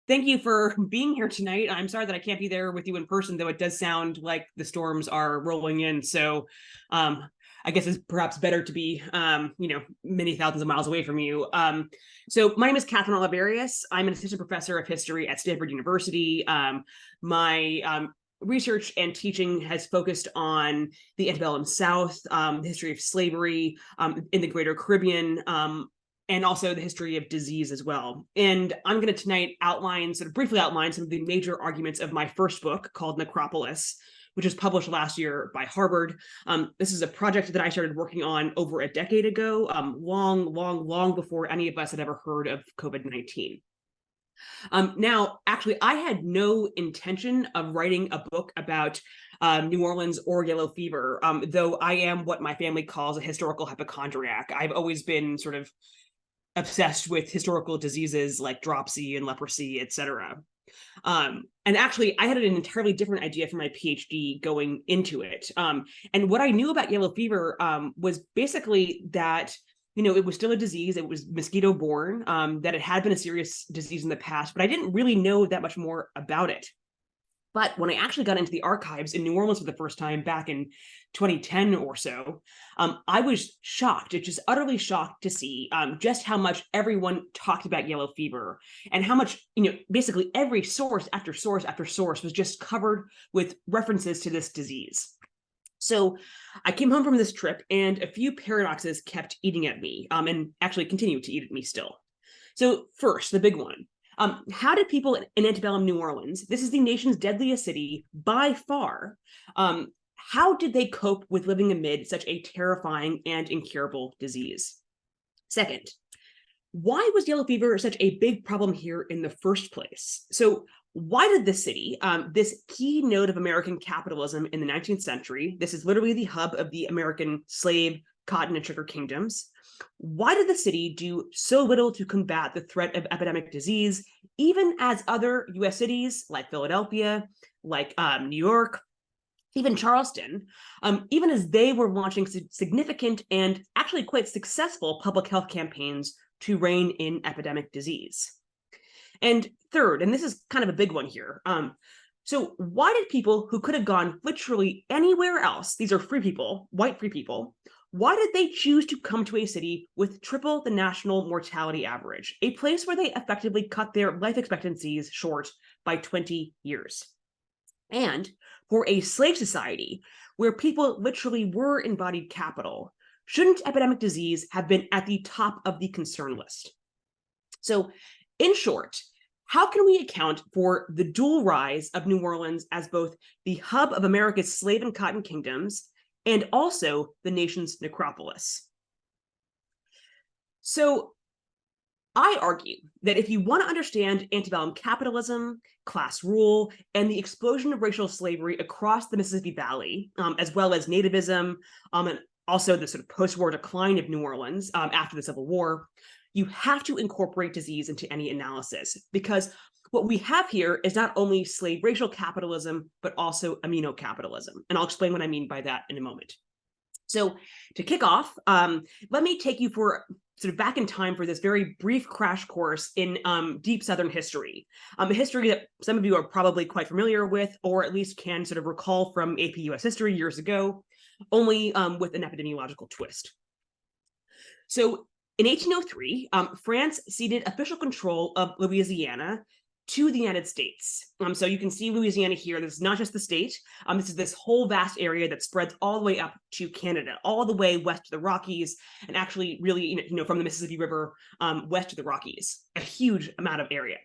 Thank you for being here tonight. I'm sorry that I can't be there with you in person, though it does sound like the storms are rolling in. So I guess it's perhaps better to be, many thousands of miles away from you. So my name is Kathryn Olivarius. I'm an assistant professor of history at Stanford University. My research and teaching has focused on the antebellum South, the history of slavery in the greater Caribbean, and also the history of disease as well. And I'm going to tonight briefly outline some of the major arguments of my first book called Necropolis, which was published last year by Harvard. This is a project that I started working on over a decade ago, long before any of us had ever heard of COVID-19. Now, actually, I had no intention of writing a book about New Orleans or yellow fever, though I am what my family calls a historical hypochondriac. I've always been sort of obsessed with historical diseases like dropsy and leprosy, etc. And actually, I had an entirely different idea for my PhD going into it. And what I knew about yellow fever was basically that, it was still a disease. It was mosquito-borne, that it had been a serious disease in the past, but I didn't really know that much more about it. But when I actually got into the archives in New Orleans for the first time back in 2010 or so, I was shocked, just utterly shocked to see just how much everyone talked about yellow fever and how much, basically every source after source after source was just covered with references to this disease. So I came home from this trip and a few paradoxes kept eating at me, and actually continue to eat at me still. So first, the big one. How did people in antebellum New Orleans, this is the nation's deadliest city by far, how did they cope with living amid such a terrifying and incurable disease? Second, why was yellow fever such a big problem here in the first place? So why did this city, this key node of American capitalism in the 19th century, this is literally the hub of the American slave, cotton, and sugar kingdoms, why did the city do so little to combat the threat of epidemic disease, even as other US cities like Philadelphia, like New York, even Charleston, even as they were launching significant and actually quite successful public health campaigns to rein in epidemic disease? And third, and this is kind of a big one here, so why did people who could have gone literally anywhere else, these are free people, white free people, why did they choose to come to a city with triple the national mortality average, a place where they effectively cut their life expectancies short by 20 years? And for a slave society where people literally were embodied capital, shouldn't epidemic disease have been at the top of the concern list? So in short, how can we account for the dual rise of New Orleans as both the hub of America's slave and cotton kingdoms and also the nation's necropolis? So I argue that if you want to understand antebellum capitalism, class rule, and the explosion of racial slavery across the Mississippi Valley, as well as nativism, and also the sort of post-war decline of New Orleans after the Civil War, you have to incorporate disease into any analysis, because what we have here is not only slave racial capitalism, but also immunocapitalism. And I'll explain what I mean by that in a moment. So to kick off, let me take you for sort of back in time for this very brief crash course in deep Southern history, a history that some of you are probably quite familiar with, or at least can sort of recall from AP US history years ago, only with an epidemiological twist. So in 1803, France ceded official control of Louisiana to the United States. So you can see Louisiana here. This is not just the state. This is this whole vast area that spreads all the way up to Canada, all the way west to the Rockies, and actually really, from the Mississippi River west to the Rockies, a huge amount of area.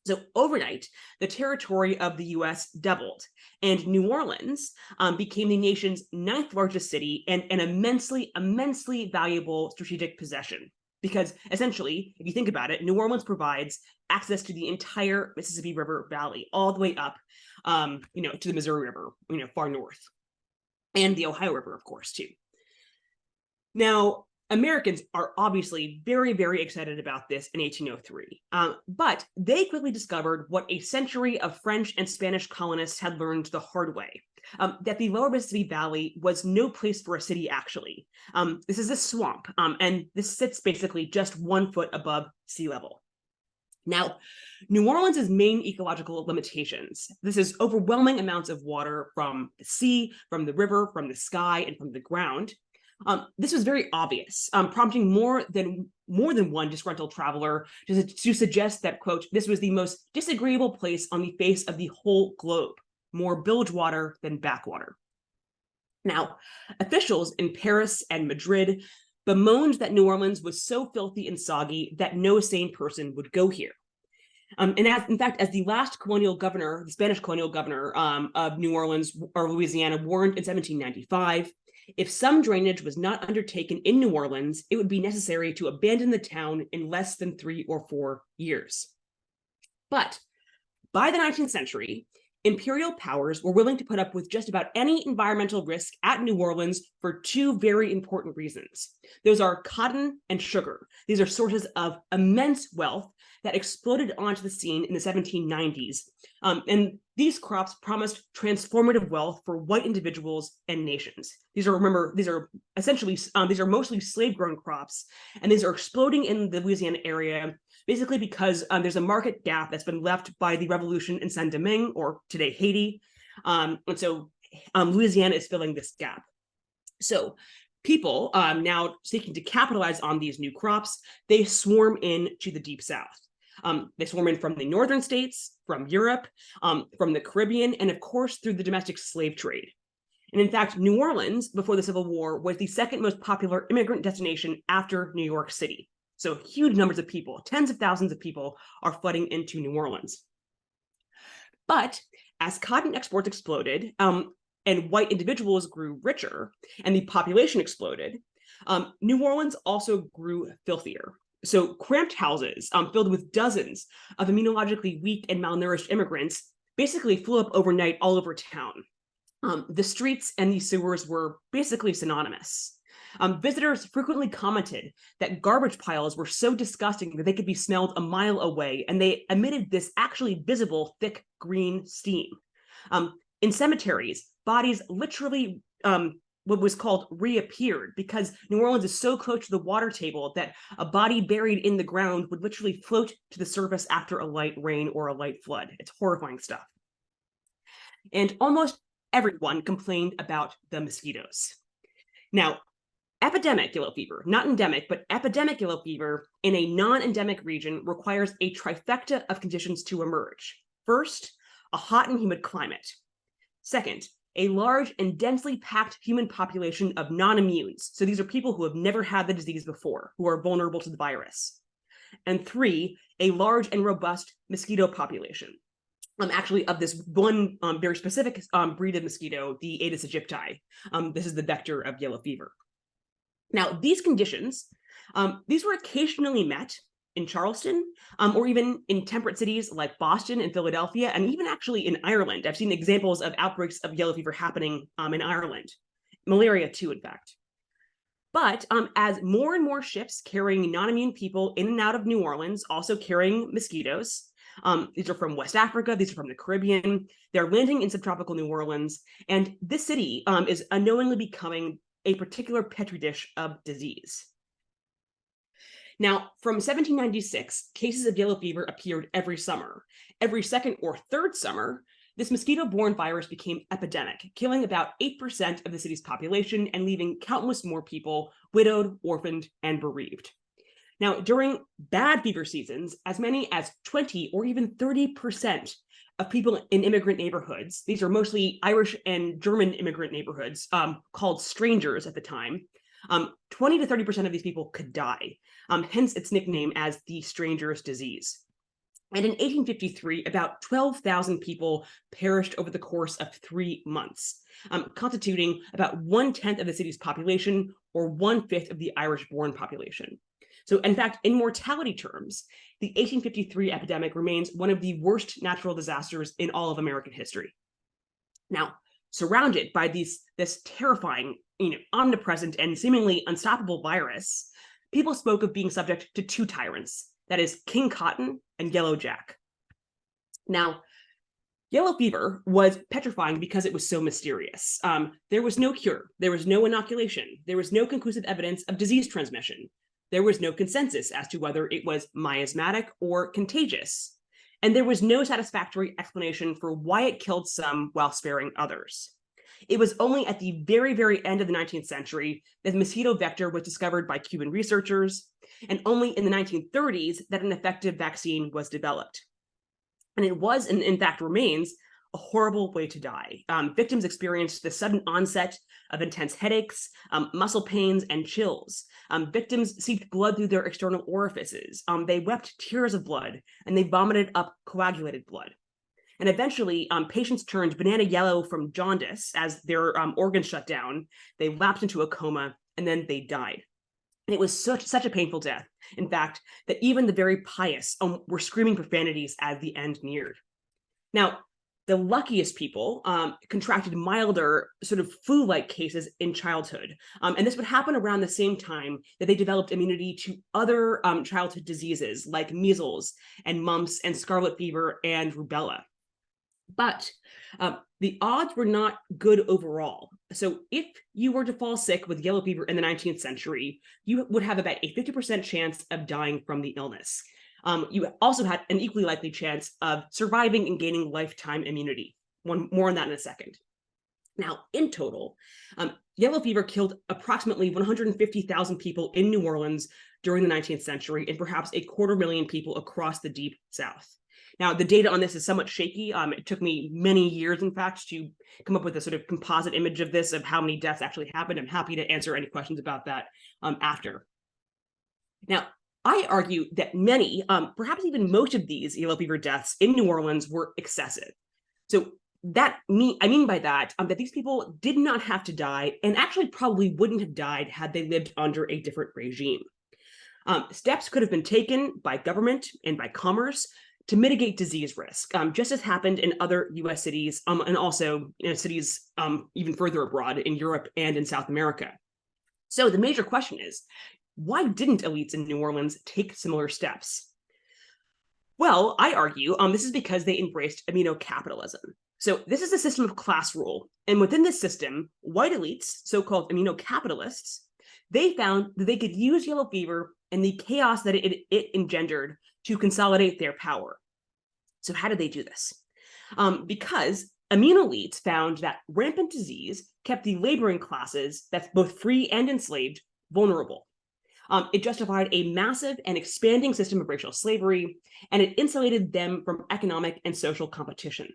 So overnight, the territory of the US doubled, and New Orleans became the nation's 9th largest city and an immensely valuable strategic possession. Because essentially, if you think about it, New Orleans provides access to the entire Mississippi River Valley, all the way up, to the Missouri River, far north, and the Ohio River, of course, too. Now, Americans are obviously very, very excited about this in 1803, but they quickly discovered what a century of French and Spanish colonists had learned the hard way, that the lower Mississippi Valley was no place for a city, actually. This is a swamp, and this sits basically just 1 foot above sea level. Now, New Orleans' main ecological limitations. This is overwhelming amounts of water from the sea, from the river, from the sky, and from the ground. This was very obvious, prompting more than one disgruntled traveler to suggest that, quote, this was the most disagreeable place on the face of the whole globe, more bilge water than backwater. Now, officials in Paris and Madrid bemoaned that New Orleans was so filthy and soggy that no sane person would go here. In fact, as the last colonial governor, the Spanish colonial governor of New Orleans or Louisiana warned in 1795, if some drainage was not undertaken in New Orleans, it would be necessary to abandon the town in less than 3 or 4 years. But by the 19th century, imperial powers were willing to put up with just about any environmental risk at New Orleans for 2 very important reasons. Those are cotton and sugar. These are sources of immense wealth that exploded onto the scene in the 1790s. And these crops promised transformative wealth for white individuals and nations. These are mostly slave-grown crops, and these are exploding in the Louisiana area, basically because there's a market gap that's been left by the revolution in Saint-Domingue, or today Haiti. And so Louisiana is filling this gap. So people now seeking to capitalize on these new crops, they swarm in to the Deep South. They swarm in from the northern states, from Europe, from the Caribbean, and of course through the domestic slave trade. And in fact, New Orleans, before the Civil War, was the second most popular immigrant destination after New York City. So huge numbers of people, tens of thousands of people, are flooding into New Orleans. But as cotton exports exploded, and white individuals grew richer, and the population exploded, New Orleans also grew filthier. So cramped houses filled with dozens of immunologically weak and malnourished immigrants basically flew up overnight all over town. The streets and the sewers were basically synonymous. Visitors frequently commented that garbage piles were so disgusting that they could be smelled a mile away, and they emitted this actually visible thick green steam. In cemeteries, bodies literally what was called reappeared, because New Orleans is so close to the water table that a body buried in the ground would literally float to the surface after a light rain or a light flood. It's horrifying stuff. And almost everyone complained about the mosquitoes. Now, epidemic yellow fever, not endemic, but epidemic yellow fever in a non-endemic region requires a trifecta of conditions to emerge. First, a hot and humid climate. Second, a large and densely packed human population of non-immunes. So these are people who have never had the disease before, who are vulnerable to the virus. And 3, a large and robust mosquito population. Actually, of this one very specific breed of mosquito, the Aedes aegypti. This is the vector of yellow fever. Now, these conditions, these were occasionally met in Charleston, or even in temperate cities like Boston and Philadelphia, and even actually in Ireland. I've seen examples of outbreaks of yellow fever happening in Ireland. Malaria too, in fact. But as more and more ships carrying non-immune people in and out of New Orleans, also carrying mosquitoes, these are from West Africa, these are from the Caribbean, they're landing in subtropical New Orleans, and this city is unknowingly becoming a particular petri dish of disease. Now, from 1796, cases of yellow fever appeared every summer. Every second or third summer, this mosquito-borne virus became epidemic, killing about 8% of the city's population and leaving countless more people widowed, orphaned, and bereaved. Now, during bad fever seasons, as many as 20 or even 30% of people in immigrant neighborhoods, these are mostly Irish and German immigrant neighborhoods, called strangers at the time, 20 to 30% of these people could die, hence its nickname as the stranger's disease. And in 1853, about 12,000 people perished over the course of 3 months, constituting about 1/10 of the city's population, or 1/5 of the Irish-born population. So in fact, in mortality terms, the 1853 epidemic remains one of the worst natural disasters in all of American history. Now, surrounded by this terrifying, omnipresent and seemingly unstoppable virus, people spoke of being subject to 2 tyrants, that is King Cotton and Yellow Jack. Now, yellow fever was petrifying because it was so mysterious. There was no cure, there was no inoculation, there was no conclusive evidence of disease transmission. there was no consensus as to whether it was miasmatic or contagious, and there was no satisfactory explanation for why it killed some while sparing others. It was only at the very, very end of the 19th century that the mosquito vector was discovered by Cuban researchers, and only in the 1930s that an effective vaccine was developed. And it was, and in fact remains, a horrible way to die. Victims experienced the sudden onset of intense headaches, muscle pains, and chills. Victims seeped blood through their external orifices. They wept tears of blood, and they vomited up coagulated blood. And eventually, patients turned banana yellow from jaundice as their organs shut down. They lapsed into a coma, and then they died. And it was such a painful death, in fact, that even the very pious were screaming profanities as the end neared. Now, the luckiest people contracted milder sort of flu-like cases in childhood. And this would happen around the same time that they developed immunity to other childhood diseases like measles and mumps and scarlet fever and rubella. But the odds were not good overall. So if you were to fall sick with yellow fever in the 19th century, you would have about a 50% chance of dying from the illness. You also had an equally likely chance of surviving and gaining lifetime immunity. More on that in a second. Now, in total, yellow fever killed approximately 150,000 people in New Orleans during the 19th century, and perhaps 250,000 people across the Deep South. Now, the data on this is somewhat shaky. It took me many years, in fact, to come up with a sort of composite image of this, of how many deaths actually happened. I'm happy to answer any questions about that after. Now, I argue that many, perhaps even most of these yellow fever deaths in New Orleans were excessive. So I mean by that, that these people did not have to die, and actually probably wouldn't have died had they lived under a different regime. Steps could have been taken by government and by commerce to mitigate disease risk, just as happened in other US cities, and also in cities even further abroad in Europe and in South America. So the major question is, why didn't elites in New Orleans take similar steps? Well, I argue this is because they embraced immunocapitalism. So this is a system of class rule. And within this system, white elites, so-called immunocapitalists, they found that they could use yellow fever and the chaos that it engendered to consolidate their power. So how did they do this? Because immune elites found that rampant disease kept the laboring classes, that's both free and enslaved, vulnerable. It justified a massive and expanding system of racial slavery, and it insulated them from economic and social competition.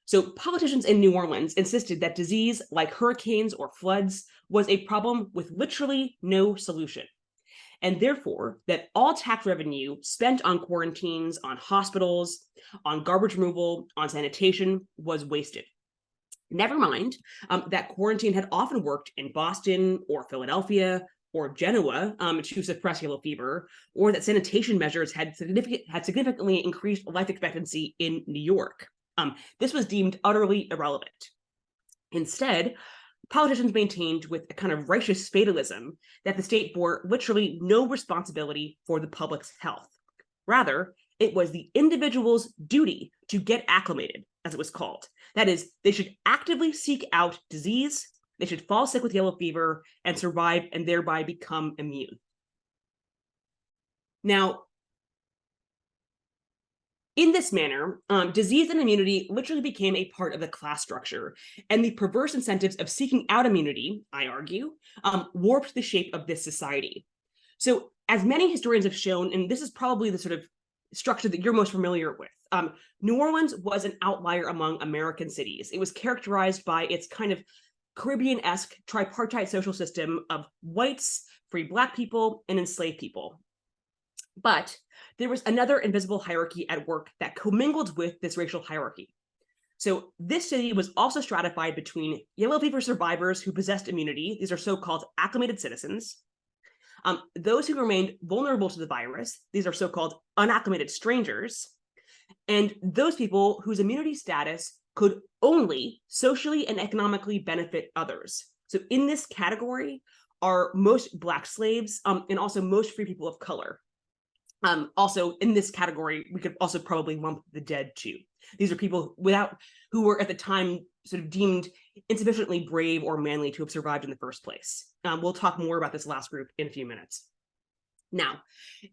So politicians in New Orleans insisted that disease, like hurricanes or floods, was a problem with literally no solution, and therefore that all tax revenue spent on quarantines, on hospitals, on garbage removal, on sanitation was wasted. Never mind that quarantine had often worked in Boston or Philadelphia or Genoa to suppress yellow fever, or that sanitation measures had significantly increased life expectancy in New York. This was deemed utterly irrelevant. Instead, politicians maintained with a kind of righteous fatalism that the state bore literally no responsibility for the public's health. Rather, it was the individual's duty to get acclimated, as it was called. That is, they should actively seek out disease, they should fall sick with yellow fever and survive and thereby become immune. Now, in this manner, disease and immunity literally became a part of the class structure, and the perverse incentives of seeking out immunity, I argue, warped the shape of this society. So, as many historians have shown, and this is probably the sort of structure that you're most familiar with, New Orleans was an outlier among American cities. It was characterized by its kind of Caribbean-esque tripartite social system of whites, free Black people, and enslaved people. But there was another invisible hierarchy at work that commingled with this racial hierarchy. So this city was also stratified between yellow fever survivors who possessed immunity, these are so-called acclimated citizens, those who remained vulnerable to the virus, these are so-called unacclimated strangers, and those people whose immunity status could only socially and economically benefit others. So in this category are most Black slaves and also most free people of color. Also in this category, we could also probably lump the dead too. These are people who were at the time sort of deemed insufficiently brave or manly to have survived in the first place. We'll talk more about this last group in a few minutes. Now,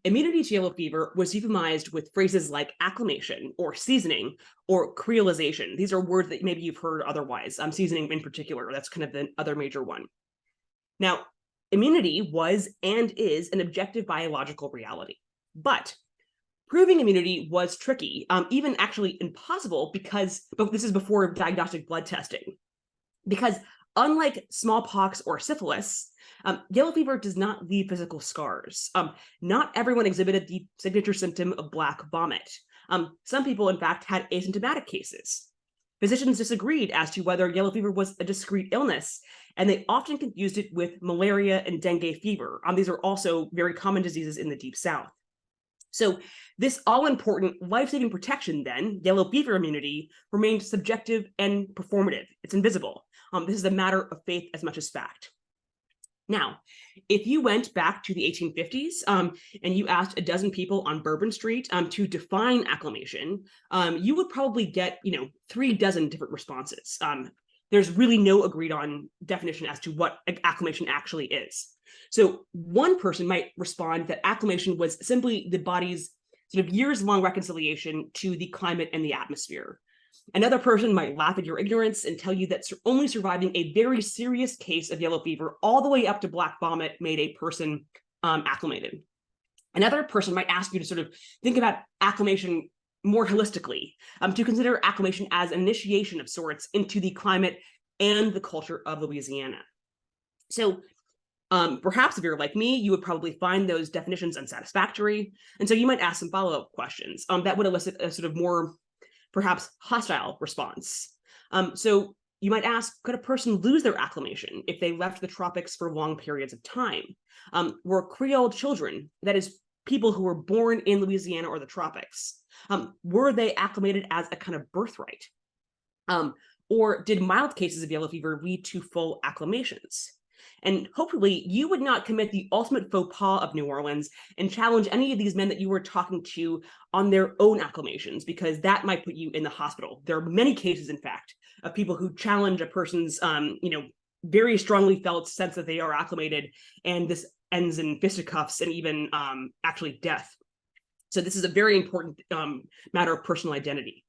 immunity to yellow fever was euphemized with phrases like acclimation or seasoning or creolization. These are words that maybe you've heard otherwise. Seasoning in particular, that's kind of the other major one. Now, immunity was and is an objective biological reality, but proving immunity was tricky, even actually impossible, but this is before diagnostic blood testing, because unlike smallpox or syphilis, yellow fever does not leave physical scars. Not everyone exhibited the signature symptom of black vomit. Some people, in fact, had asymptomatic cases. Physicians disagreed as to whether yellow fever was a discrete illness, and they often confused it with malaria and dengue fever. These are also very common diseases in the Deep South. So this all-important life-saving protection, then, yellow fever immunity, remained subjective and performative. It's invisible. This is a matter of faith as much as fact. Now, if you went back to the 1850s and you asked a dozen people on Bourbon Street to define acclimation, you would probably get, 3 dozen different responses. There's really no agreed on definition as to what acclimation actually is. So one person might respond that acclimation was simply the body's sort of years-long reconciliation to the climate and the atmosphere. Another person might laugh at your ignorance and tell you that only surviving a very serious case of yellow fever all the way up to black vomit made a person acclimated. Another person might ask you to sort of think about acclimation more holistically, to consider acclimation as an initiation of sorts into the climate and the culture of Louisiana. So perhaps if you're like me, you would probably find those definitions unsatisfactory. And so you might ask some follow-up questions that would elicit a sort of more perhaps hostile response. So you might ask, could a person lose their acclimation if they left the tropics for long periods of time? Were Creole children, that is, people who were born in Louisiana or the tropics, were they acclimated as a kind of birthright? Or did mild cases of yellow fever lead to full acclimations? And hopefully you would not commit the ultimate faux pas of New Orleans and challenge any of these men that you were talking to on their own acclimations, because that might put you in the hospital. There are many cases, in fact, of people who challenge a person's, very strongly felt sense that they are acclimated, and this ends in fisticuffs and even actually death. So this is a very important matter of personal identity.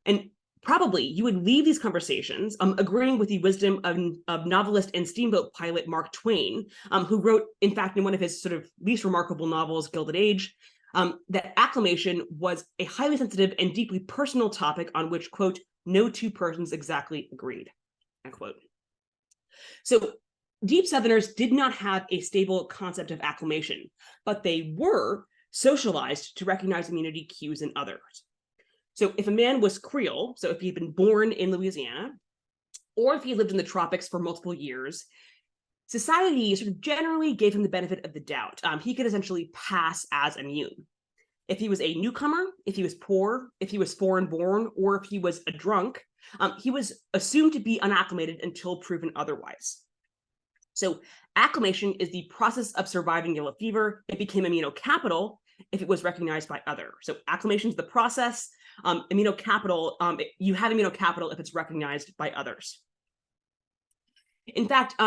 And probably you would leave these conversations agreeing with the wisdom of novelist and steamboat pilot Mark Twain, who wrote, in fact, in one of his sort of least remarkable novels, Gilded Age, that acclimation was a highly sensitive and deeply personal topic on which, quote, no two persons exactly agreed, unquote. So Deep Southerners did not have a stable concept of acclimation, but they were socialized to recognize immunity cues in others. So if a man was Creole, so if he'd been born in Louisiana, or if he lived in the tropics for multiple years, society sort of generally gave him the benefit of the doubt. He could essentially pass as immune. If he was a newcomer, if he was poor, if he was foreign born, or if he was a drunk, he was assumed to be unacclimated until proven otherwise. So acclimation is the process of surviving yellow fever. It became immunocapital if it was recognized by others. So acclimation is the process. Immunocapital, you have immunocapital if it's recognized by others. In fact,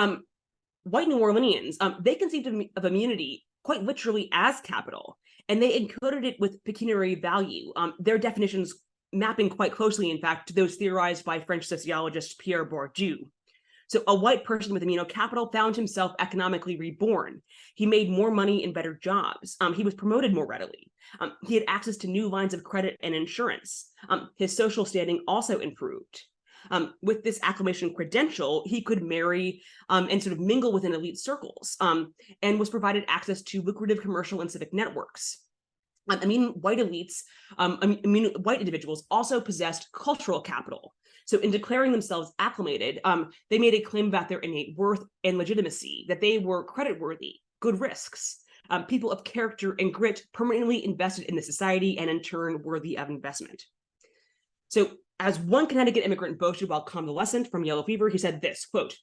white New Orleanians, they conceived of immunity quite literally as capital, and they encoded it with pecuniary value. Their definitions mapping quite closely, in fact, to those theorized by French sociologist Pierre Bourdieu. So a white person with immunocapital found himself economically reborn. He made more money in better jobs. He was promoted more readily. He had access to new lines of credit and insurance. His social standing also improved. With this acclimation credential, he could marry and sort of mingle within elite circles, and was provided access to lucrative commercial and civic networks. White elites, white individuals also possessed cultural capital. So in declaring themselves acclimated, they made a claim about their innate worth and legitimacy, that they were creditworthy, good risks, people of character and grit permanently invested in the society and in turn worthy of investment. So as one Connecticut immigrant boasted while convalescent from yellow fever, he said this, quote,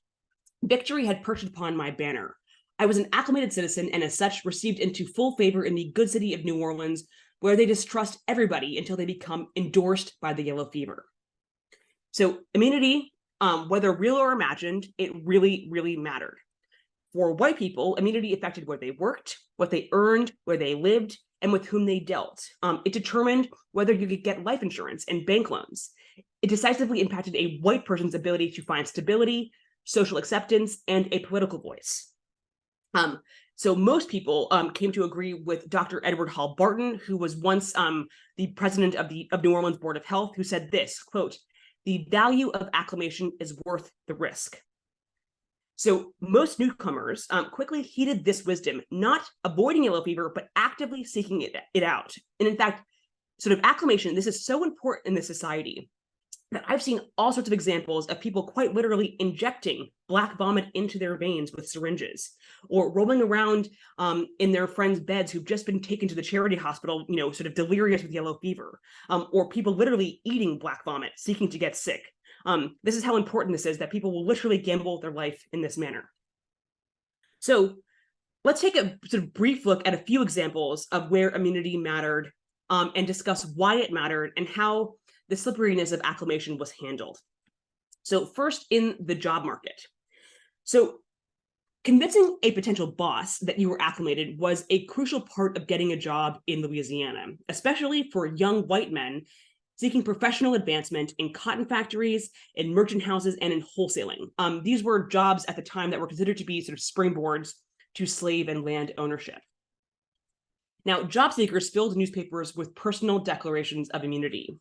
"Victory had perched upon my banner. I was an acclimated citizen and as such received into full favor in the good city of New Orleans, where they distrust everybody until they become endorsed by the yellow fever." So immunity, whether real or imagined, it really, really mattered. For white people, immunity affected where they worked, what they earned, where they lived, and with whom they dealt. It determined whether you could get life insurance and bank loans. It decisively impacted a white person's ability to find stability, social acceptance, and a political voice. So most people came to agree with Dr. Edward Hall Barton, who was once the president of New Orleans Board of Health, who said this, quote, "The value of acclimation is worth the risk." So most newcomers quickly heeded this wisdom, not avoiding yellow fever, but actively seeking it out. And in fact, sort of acclimation, this is so important in this society that I've seen all sorts of examples of people quite literally injecting black vomit into their veins with syringes, or rolling around in their friends' beds who've just been taken to the charity hospital, sort of delirious with yellow fever, or people literally eating black vomit, seeking to get sick. This is how important this is, that people will literally gamble their life in this manner. So let's take a sort of brief look at a few examples of where immunity mattered and discuss why it mattered and how the slipperiness of acclimation was handled. So first, in the job market. So convincing a potential boss that you were acclimated was a crucial part of getting a job in Louisiana, especially for young white men seeking professional advancement in cotton factories, in merchant houses, and in wholesaling. These were jobs at the time that were considered to be sort of springboards to slave and land ownership. Now, job seekers filled newspapers with personal declarations of immunity.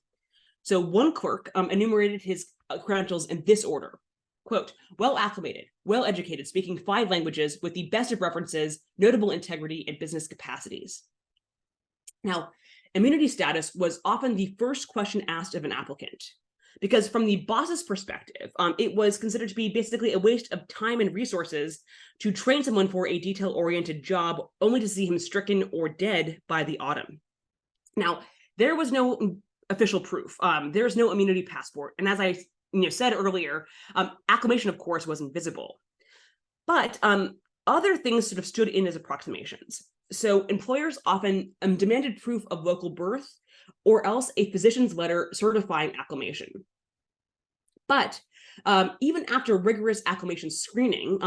So one clerk enumerated his credentials in this order, quote, "Well acclimated, well educated, speaking 5 languages with the best of references, notable integrity and business capacities." Now, immunity status was often the first question asked of an applicant, because from the boss's perspective, it was considered to be basically a waste of time and resources to train someone for a detail-oriented job only to see him stricken or dead by the autumn. Now, there was no official proof. There's no immunity passport. And as I said earlier, acclimation, of course, was invisible. But other things sort of stood in as approximations. So employers often demanded proof of local birth or else a physician's letter certifying acclimation. But even after rigorous acclimation screening,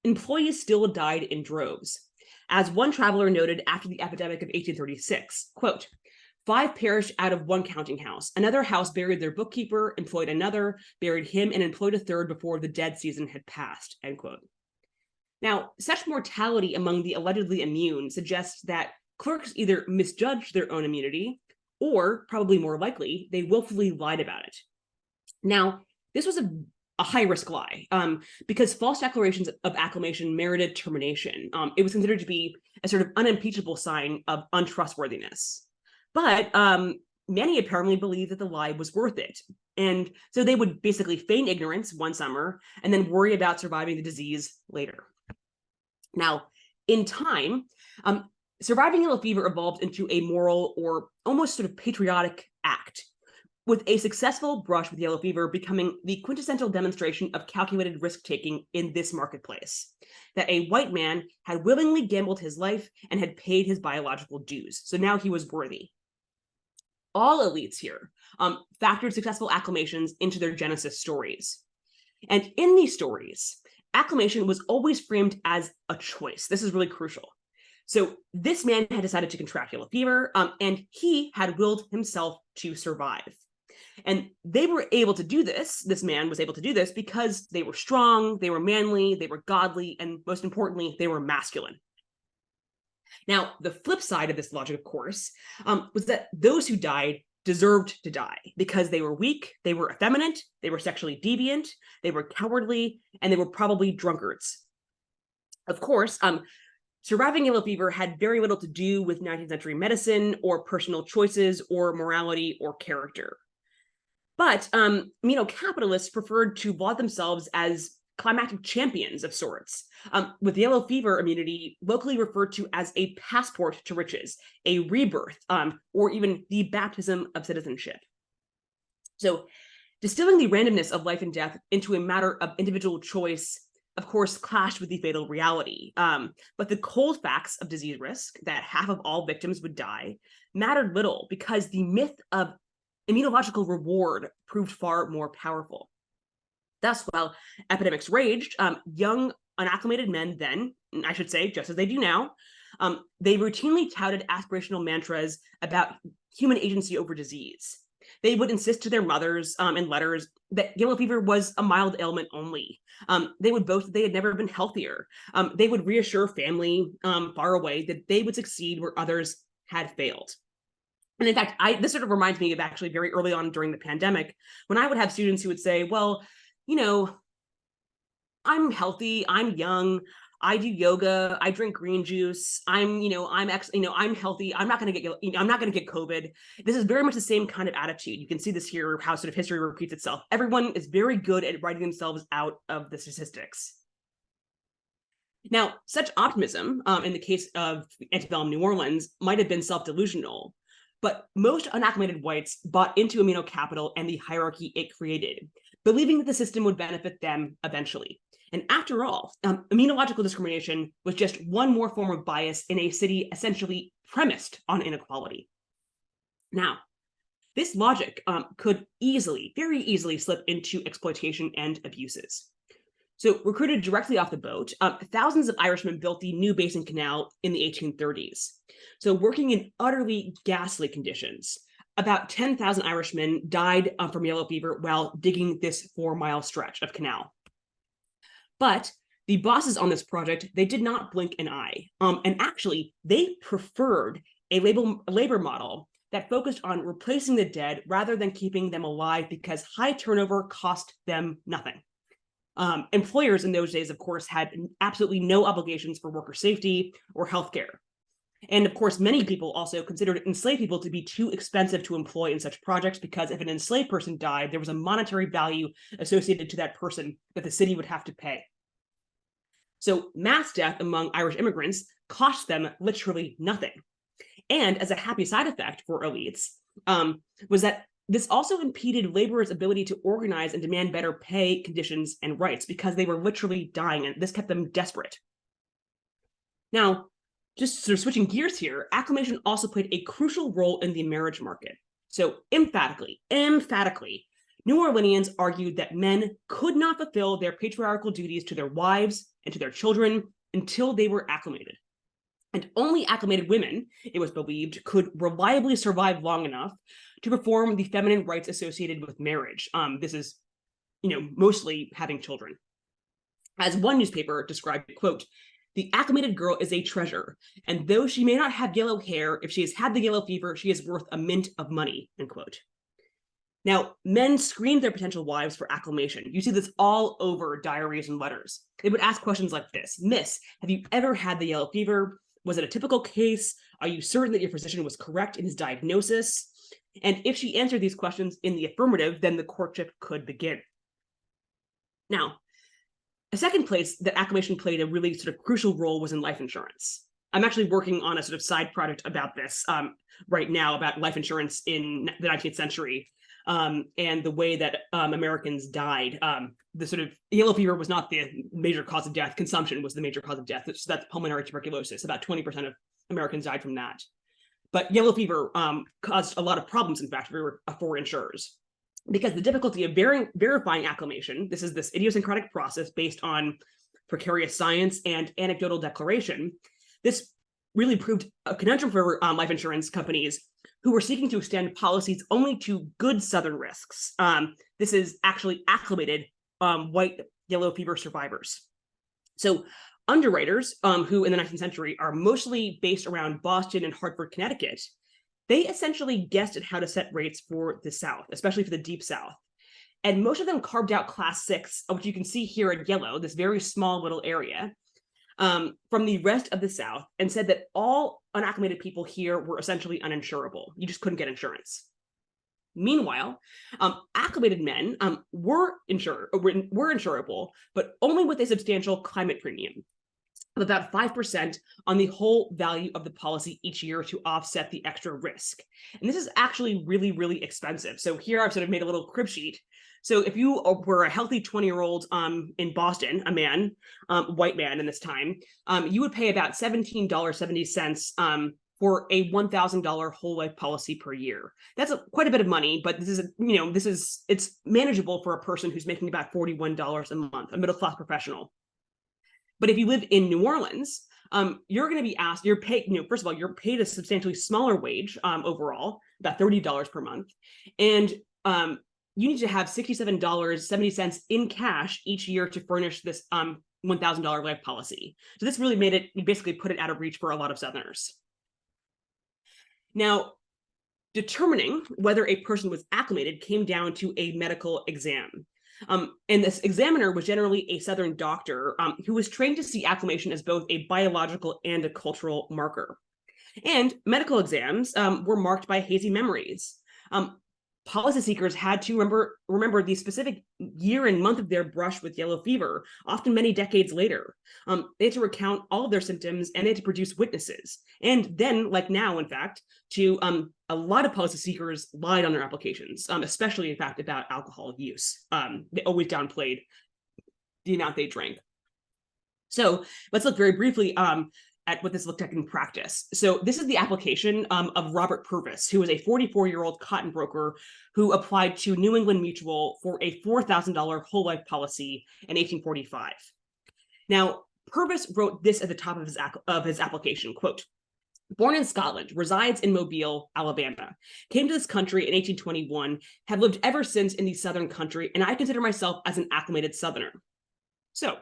employees still died in droves. As one traveler noted after the epidemic of 1836, quote, "5 perished out of one counting house. Another house buried their bookkeeper, employed another, buried him, and employed a third before the dead season had passed," end quote. Now, such mortality among the allegedly immune suggests that clerks either misjudged their own immunity, or, probably more likely, they willfully lied about it. Now, this was a high-risk lie, because false declarations of acclimation merited termination. It was considered to be a sort of unimpeachable sign of untrustworthiness. But many apparently believed that the lie was worth it. And so they would basically feign ignorance one summer and then worry about surviving the disease later. Now, in time, surviving yellow fever evolved into a moral or almost sort of patriotic act, with a successful brush with yellow fever becoming the quintessential demonstration of calculated risk-taking in this marketplace, that a white man had willingly gambled his life and had paid his biological dues. So now he was worthy. All elites here factored successful acclimations into their Genesis stories. And in these stories, acclimation was always framed as a choice. This is really crucial. So this man had decided to contract yellow fever, and he had willed himself to survive. And they were able to do this, this man was able to do this because they were strong, they were manly, they were godly, and most importantly, they were masculine. Now, the flip side of this logic, of course, was that those who died deserved to die because they were weak, they were effeminate, they were sexually deviant, they were cowardly, and they were probably drunkards. Of course, surviving yellow fever had very little to do with 19th century medicine or personal choices or morality or character. But capitalists preferred to laud themselves as climactic champions of sorts, with yellow fever immunity locally referred to as a passport to riches, a rebirth, or even the baptism of citizenship. So distilling the randomness of life and death into a matter of individual choice, of course, clashed with the fatal reality. But the cold facts of disease risk, that half of all victims would die, mattered little because the myth of immunological reward proved far more powerful. Thus, while epidemics raged, young, unacclimated men then, I should say, just as they do now, They routinely touted aspirational mantras about human agency over disease. They would insist to their mothers in letters that yellow fever was a mild ailment only. They would boast that they had never been healthier. They would reassure family far away that they would succeed where others had failed. And in fact, this sort of reminds me of actually very early on during the pandemic, when I would have students who would say, well, you know, I'm healthy, I'm young, I do yoga, I drink green juice, I'm healthy, I'm not going to get COVID. This is very much the same kind of attitude. You can see this here, how sort of history repeats itself. Everyone is very good at writing themselves out of the statistics. Now, such optimism, in the case of Antebellum New Orleans, might have been self-delusional, but most unacclimated whites bought into immunocapital and the hierarchy it created, believing that the system would benefit them eventually. And after all, immunological discrimination was just one more form of bias in a city essentially premised on inequality. Now, this logic could very easily slip into exploitation and abuses. So recruited directly off the boat, thousands of Irishmen built the New Basin Canal in the 1830s. So working in utterly ghastly conditions, about 10,000 Irishmen died from yellow fever while digging this 4-mile stretch of canal. But the bosses on this project, they did not blink an eye. And actually, they preferred a labor model that focused on replacing the dead rather than keeping them alive because high turnover cost them nothing. Employers in those days, of course, had absolutely no obligations for worker safety or healthcare. And of course, many people also considered enslaved people to be too expensive to employ in such projects because if an enslaved person died, there was a monetary value associated to that person that the city would have to pay. So mass death among Irish immigrants cost them literally nothing. And as a happy side effect for elites, was that this also impeded laborers' ability to organize and demand better pay, conditions, and rights because they were literally dying, and this kept them desperate. Now, just sort of switching gears here, acclimation also played a crucial role in the marriage market. So emphatically, New Orleanians argued that men could not fulfill their patriarchal duties to their wives and to their children until they were acclimated. And only acclimated women, it was believed, could reliably survive long enough to perform the feminine rites associated with marriage. This is, mostly having children. As one newspaper described it, quote, "The acclimated girl is a treasure, and though she may not have yellow hair, if she has had the yellow fever, she is worth a mint of money," end quote. Now, men screened their potential wives for acclimation. You see this all over diaries and letters. They would ask questions like this: "Miss, have you ever had the yellow fever? Was it a typical case? Are you certain that your physician was correct in his diagnosis?" And if she answered these questions in the affirmative, then the courtship could begin. Now, a second place that acclimation played a really sort of crucial role was in life insurance. I'm actually working on a sort of side project about this right now, about life insurance in the 19th century and the way that Americans died. The sort of yellow fever was not the major cause of death. Consumption was the major cause of death. So that's pulmonary tuberculosis. About 20% of Americans died from that. But yellow fever caused a lot of problems, in fact, for insurers. Because the difficulty of verifying acclimation, this is this idiosyncratic process based on precarious science and anecdotal declaration, this really proved a conundrum for life insurance companies who were seeking to extend policies only to good Southern risks. This is actually acclimated white yellow fever survivors. So underwriters, who in the 19th century are mostly based around Boston and Hartford, Connecticut, they essentially guessed at how to set rates for the South, especially for the Deep South. And most of them carved out class 6, which you can see here in yellow, this very small little area, from the rest of the South, and said that all unacclimated people here were essentially uninsurable. You just couldn't get insurance. Meanwhile, acclimated men were insurable, but only with a substantial climate premium of about 5% on the whole value of the policy each year to offset the extra risk. And this is actually really, really expensive. So here I've sort of made a little crib sheet. So if you were a healthy 20-year-old in Boston, a man, white man in this time, you would pay about $17.70 for a $1,000 whole life policy per year. That's quite a bit of money, but it's manageable for a person who's making about $41 a month, a middle-class professional. But if you live in New Orleans, you're going to be asked, you're paid, first of all, you're paid a substantially smaller wage overall, about $30 per month. And you need to have $67.70 in cash each year to furnish this $1,000 life policy. So this really made it, you basically put it out of reach for a lot of Southerners. Now, determining whether a person was acclimated came down to a medical exam. And this examiner was generally a Southern doctor who was trained to see acclimation as both a biological and a cultural marker. And medical exams were marked by hazy memories. Policy seekers had to remember the specific year and month of their brush with yellow fever, often many decades later. They had to recount all of their symptoms, and they had to produce witnesses. And then, like now, in fact, a lot of policy seekers lied on their applications, especially, in fact, about alcohol use. They always downplayed the amount they drank. So let's look very briefly at what this looked like in practice. So this is the application of Robert Purvis, who was a 44-year-old cotton broker who applied to New England Mutual for a $4,000 whole life policy in 1845. Now, Purvis wrote this at the top of his application, quote, "Born in Scotland, resides in Mobile, Alabama, came to this country in 1821, have lived ever since in the Southern country, and I consider myself as an acclimated Southerner." So,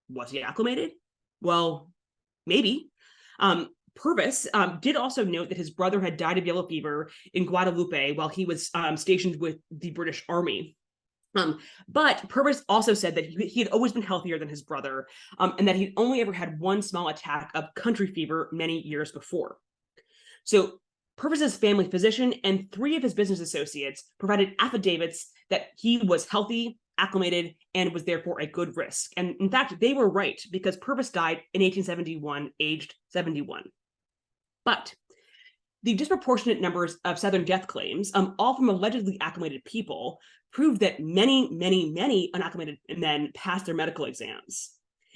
was he acclimated? Well, maybe. Purvis did also note that his brother had died of yellow fever in Guadalupe while he was stationed with the British Army. But Purvis also said that he had always been healthier than his brother, and that he'd only ever had one small attack of country fever many years before. So Purvis's family physician and 3 of his business associates provided affidavits that he was healthy, acclimated, and was therefore a good risk. And in fact, they were right, because Purvis died in 1871, aged 71. But the disproportionate numbers of Southern death claims, all from allegedly acclimated people, proved that many, many, many unacclimated men passed their medical exams.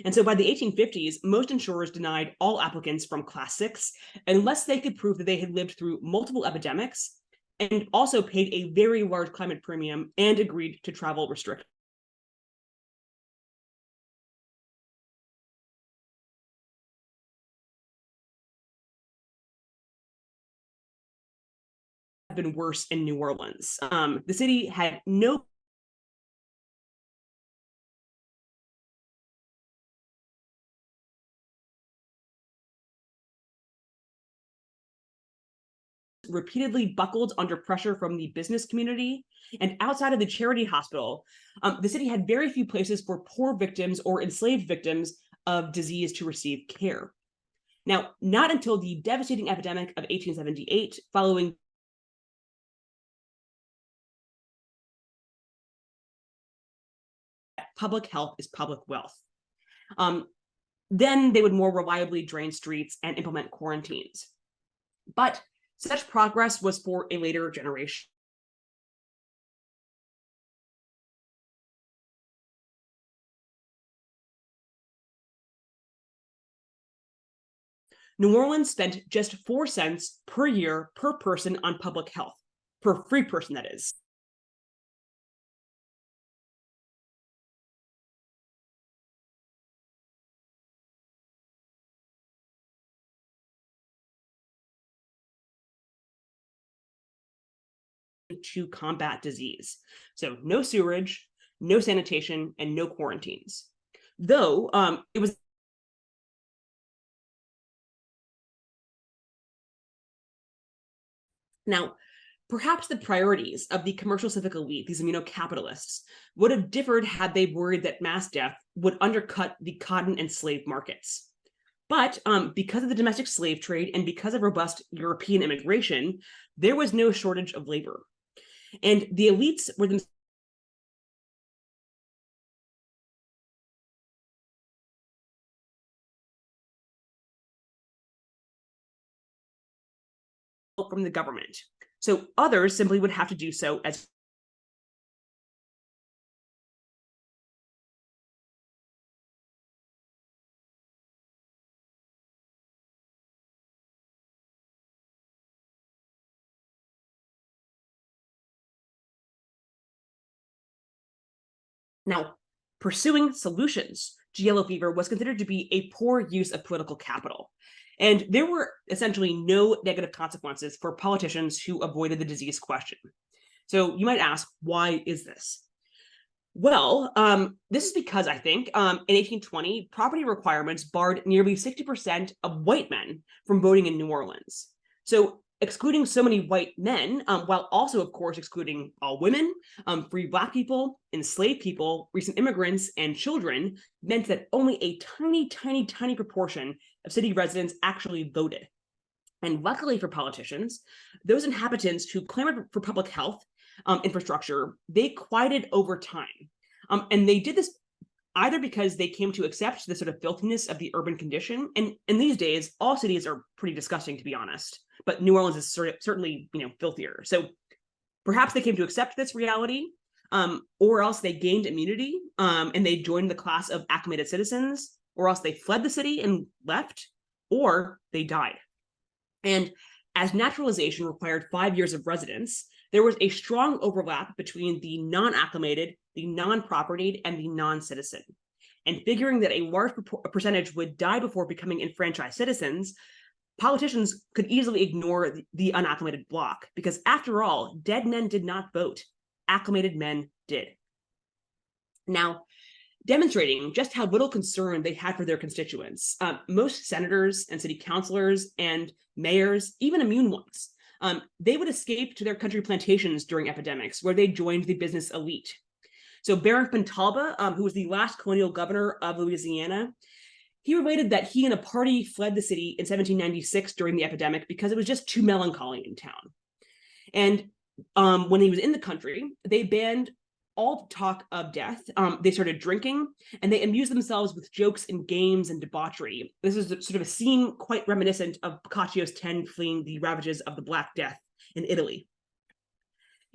And so by the 1850s, most insurers denied all applicants from Class 6 unless they could prove that they had lived through multiple epidemics and also paid a very large climate premium and agreed to travel restrictions. Been worse in New Orleans. The city had no repeatedly buckled under pressure from the business community, and outside of the charity hospital, the city had very few places for poor victims or enslaved victims of disease to receive care. Now, not until the devastating epidemic of 1878, following public health is public wealth. Then they would more reliably drain streets and implement quarantines. But such progress was for a later generation. New Orleans spent just 4 cents per year per person on public health, per free person, that is. To combat disease. So no sewerage, no sanitation, and no quarantines. Though it was now, perhaps the priorities of the commercial civic elite, these immunocapitalists, would have differed had they worried that mass death would undercut the cotton and slave markets. But because of the domestic slave trade and because of robust European immigration, there was no shortage of labor. And the elites were themselves from the government. So others simply would have to do so as now, pursuing solutions to yellow fever was considered to be a poor use of political capital. And there were essentially no negative consequences for politicians who avoided the disease question. So you might ask, why is this? Well, this is because I think in 1820, property requirements barred nearly 60% of white men from voting in New Orleans. So excluding so many white men, while also, of course, excluding all women, free Black people, enslaved people, recent immigrants, and children, meant that only a tiny, tiny, tiny proportion of city residents actually voted. And luckily for politicians, those inhabitants who clamored for public health infrastructure, they quieted over time. And they did this either because they came to accept the sort of filthiness of the urban condition. And in these days, all cities are pretty disgusting, to be honest. But New Orleans is certainly, filthier. So perhaps they came to accept this reality, or else they gained immunity and they joined the class of acclimated citizens, or else they fled the city and left, or they died. And as naturalization required 5 years of residence, there was a strong overlap between the non-acclimated, the non-propertied, and the non-citizen. And figuring that a large percentage would die before becoming enfranchised citizens, politicians could easily ignore the unacclimated bloc, because after all, dead men did not vote. Acclimated men did. Now, demonstrating just how little concern they had for their constituents, most senators and city councilors and mayors, even immune ones, they would escape to their country plantations during epidemics, where they joined the business elite. So Baron Fontalba, who was the last colonial governor of Louisiana, he related that he and a party fled the city in 1796 during the epidemic because it was just too melancholy in town. And when he was in the country, they banned all talk of death. They started drinking, and they amused themselves with jokes and games and debauchery. This is sort of a scene quite reminiscent of Boccaccio's 10 fleeing the ravages of the Black Death in Italy.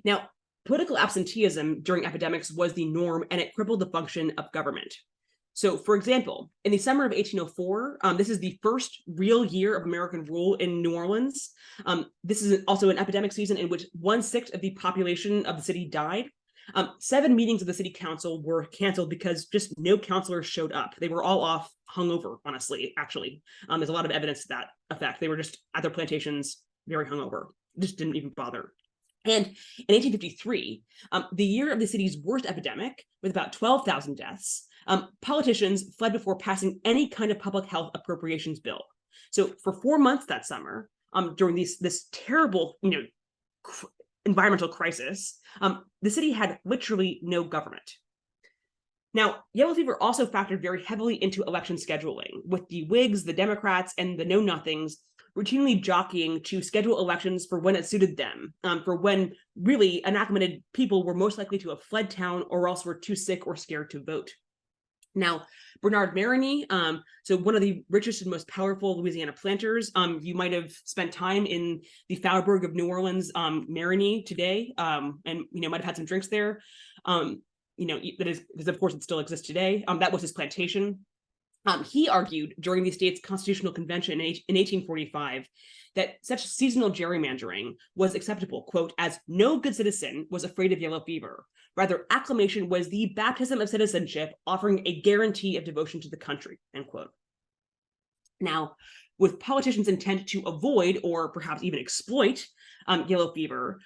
Now, political absenteeism during epidemics was the norm, and it crippled the function of government. So, for example, in the summer of 1804, this is the first real year of American rule in New Orleans. This is also an epidemic season in which 1/6 of the population of the city died. 7 meetings of the city council were canceled because just no councilors showed up. They were all off hungover, honestly, actually. There's a lot of evidence to that effect. They were just at their plantations, very hungover, just didn't even bother. And in 1853, the year of the city's worst epidemic, with about 12,000 deaths, politicians fled before passing any kind of public health appropriations bill. So for 4 months that summer, during this terrible, environmental crisis, the city had literally no government. Now, yellow fever also factored very heavily into election scheduling, with the Whigs, the Democrats, and the Know-Nothings routinely jockeying to schedule elections for when it suited them, for when really unacclimated people were most likely to have fled town or else were too sick or scared to vote. Now, Bernard Marigny, so one of the richest and most powerful Louisiana planters, you might have spent time in the Faubourg of New Orleans, Marigny today, and might have had some drinks there. That is, because of course it still exists today. That was his plantation. He argued during the state's constitutional convention in 1845 that such seasonal gerrymandering was acceptable, quote, as no good citizen was afraid of yellow fever. Rather, acclimation was the baptism of citizenship, offering a guarantee of devotion to the country, end quote. Now, with politicians' intent to avoid or perhaps even exploit yellow fever,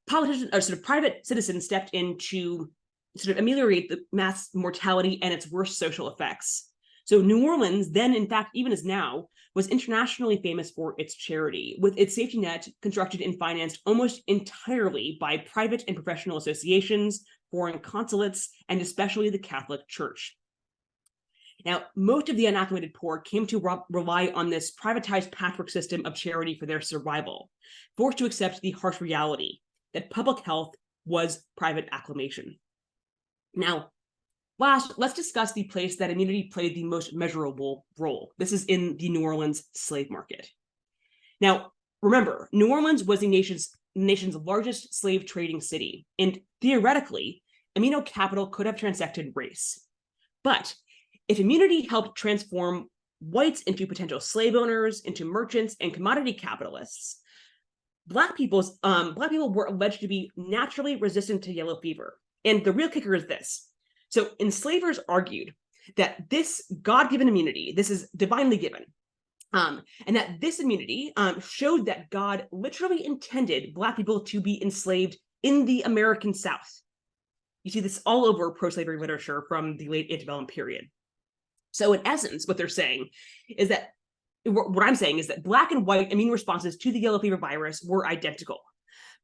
politicians or sort of private citizens stepped in to sort of ameliorate the mass mortality and its worst social effects. So New Orleans, then in fact, even as now, was internationally famous for its charity, with its safety net constructed and financed almost entirely by private and professional associations, foreign consulates, and especially the Catholic Church. Now, most of the unacclimated poor came to rely on this privatized patchwork system of charity for their survival, forced to accept the harsh reality that public health was private acclimation. Now, last, let's discuss the place that immunity played the most measurable role. This is in the New Orleans slave market. Now, remember, New Orleans was the nation's largest slave trading city, and theoretically, immunocapital could have transected race. But if immunity helped transform whites into potential slave owners, into merchants and commodity capitalists, Black people were alleged to be naturally resistant to yellow fever. And the real kicker is this. So enslavers argued that this God-given immunity, this is divinely given, and that this immunity showed that God literally intended Black people to be enslaved in the American South. You see this all over pro-slavery literature from the late antebellum period. So in essence, what they're saying is that, what I'm saying is that Black and white immune responses to the yellow fever virus were identical.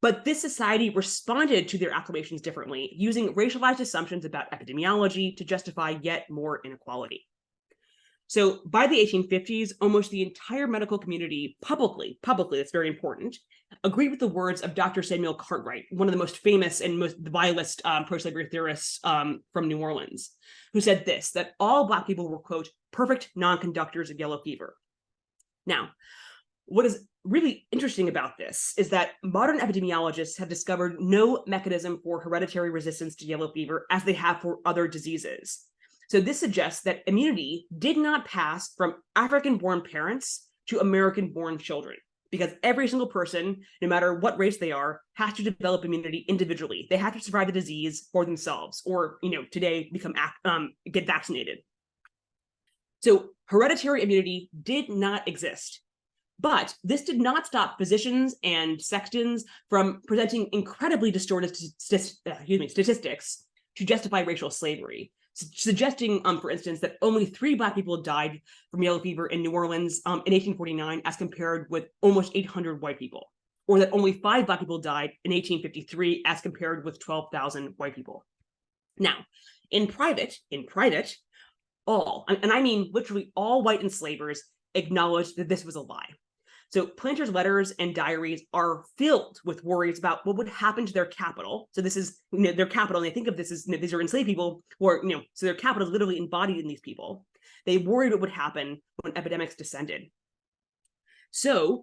But this society responded to their acclamations differently, using racialized assumptions about epidemiology to justify yet more inequality. So by the 1850s, almost the entire medical community publicly, that's very important, agreed with the words of Dr. Samuel Cartwright, one of the most famous and most vilest pro-slavery theorists from New Orleans, who said this, that all Black people were, quote, perfect non-conductors of yellow fever. Now, what is really interesting about this is that modern epidemiologists have discovered no mechanism for hereditary resistance to yellow fever as they have for other diseases. So this suggests that immunity did not pass from African-born parents to American-born children, because every single person, no matter what race they are, has to develop immunity individually. They have to survive the disease for themselves, or today get vaccinated. So hereditary immunity did not exist. But this did not stop physicians and sextons from presenting incredibly distorted statistics to justify racial slavery, suggesting, for instance, that only 3 Black people died from yellow fever in New Orleans in 1849 as compared with almost 800 white people, or that only 5 Black people died in 1853 as compared with 12,000 white people. Now, in private, all, and I mean literally all white enslavers, acknowledged that this was a lie. So planters' letters and diaries are filled with worries about what would happen to their capital. So this is their capital, and they think of this as these are enslaved people, or so their capital is literally embodied in these people. They worried what would happen when epidemics descended. So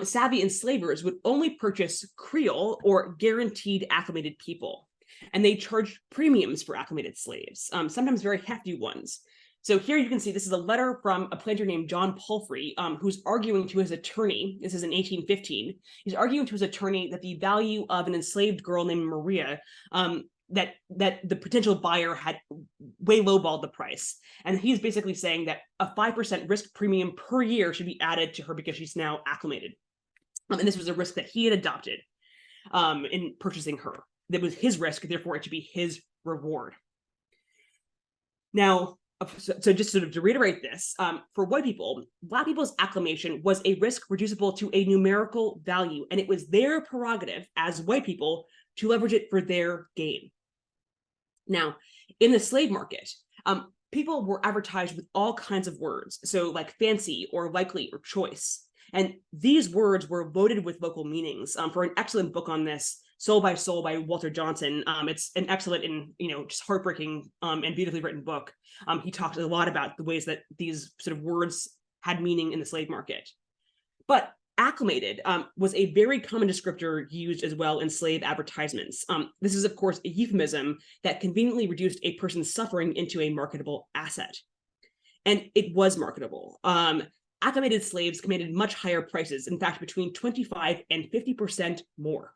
savvy enslavers would only purchase Creole or guaranteed acclimated people, and they charged premiums for acclimated slaves, sometimes very hefty ones. So here you can see this is a letter from a planter named John Palfrey, who's arguing to his attorney, this is in 1815, he's arguing to his attorney that the value of an enslaved girl named Maria, that the potential buyer had way lowballed the price. And he's basically saying that a 5% risk premium per year should be added to her because she's now acclimated. And this was a risk that he had adopted in purchasing her. That was his risk, therefore it should be his reward. Now, so just sort of to reiterate this, for white people, Black people's acclimation was a risk reducible to a numerical value, and it was their prerogative as white people to leverage it for their gain. Now, in the slave market, people were advertised with all kinds of words, so like fancy or likely or choice. And these words were loaded with local meanings. For an excellent book on this, Soul by Soul by Walter Johnson, it's an excellent and just heartbreaking and beautifully written book. He talks a lot about the ways that these sort of words had meaning in the slave market. But acclimated was a very common descriptor used as well in slave advertisements. This is, of course, a euphemism that conveniently reduced a person's suffering into a marketable asset. And it was marketable. Acclimated slaves commanded much higher prices, in fact, between 25 and 50% more.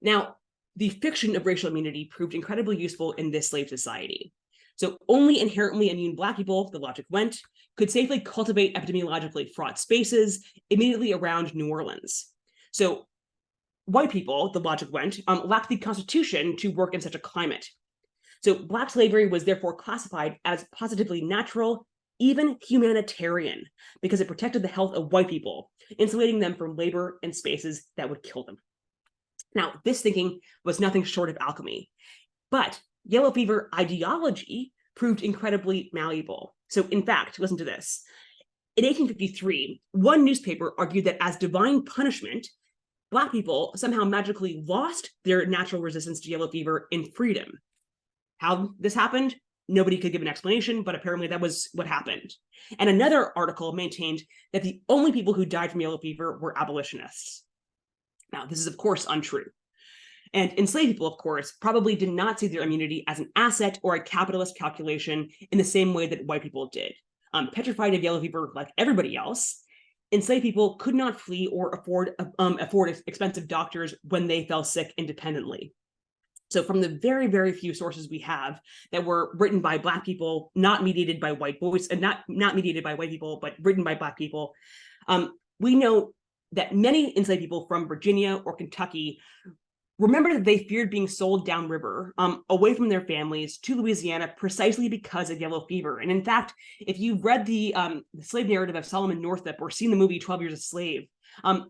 Now, the fiction of racial immunity proved incredibly useful in this slave society. So only inherently immune Black people, the logic went, could safely cultivate epidemiologically fraught spaces immediately around New Orleans. So white people, the logic went, lacked the constitution to work in such a climate. So Black slavery was therefore classified as positively natural, even humanitarian, because it protected the health of white people, insulating them from labor in spaces that would kill them. Now, this thinking was nothing short of alchemy, but yellow fever ideology proved incredibly malleable. So in fact, listen to this. In 1853, one newspaper argued that as divine punishment, Black people somehow magically lost their natural resistance to yellow fever in freedom. How this happened? Nobody could give an explanation, but apparently that was what happened. And another article maintained that the only people who died from yellow fever were abolitionists. Now, this is, of course, untrue. And enslaved people, of course, probably did not see their immunity as an asset or a capitalist calculation in the same way that white people did. Petrified of yellow fever like everybody else, enslaved people could not flee or afford expensive doctors when they fell sick independently. So from the very, very few sources we have that were written by Black people, not mediated by white voice, and not mediated by white people, but written by Black people, we know that many enslaved people from Virginia or Kentucky remember that they feared being sold downriver, away from their families to Louisiana, precisely because of yellow fever. And in fact, if you've read the slave narrative of Solomon Northup or seen the movie 12 Years a Slave,